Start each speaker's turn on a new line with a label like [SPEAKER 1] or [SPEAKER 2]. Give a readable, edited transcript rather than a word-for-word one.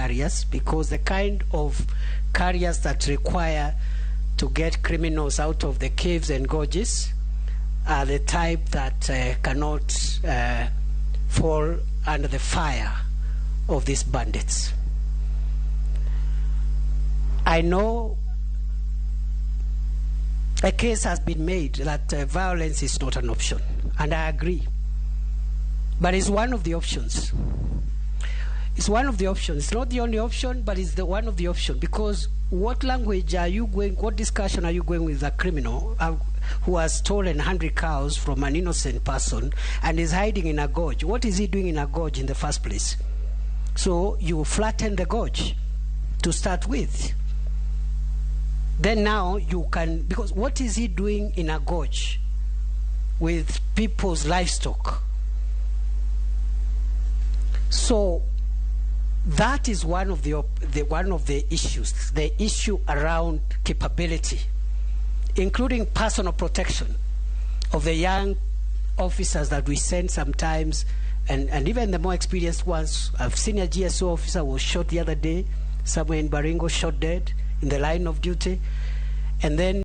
[SPEAKER 1] carriers, because the kind of carriers that require to get criminals out of the caves and gorges are the type that cannot fall under the fire of these bandits. I know a case has been made that violence is not an option, and I agree. But it's one of the options. It's one of the options. It's not the only option, but it's the one of the options. Because what language are you going, what discussion are you going with a criminal who has stolen 100 cows from an innocent person and is hiding in a gorge? What is he doing in a gorge in the first place? So you flatten the gorge to start with. Then now you can, because what is he doing in a gorge with people's livestock? So that is one of the issues, the issue around capability, including personal protection of the young officers that we send sometimes, and even the more experienced ones. I've seen a GSO officer was shot the other day, somewhere in Baringo, shot dead in the line of duty, and then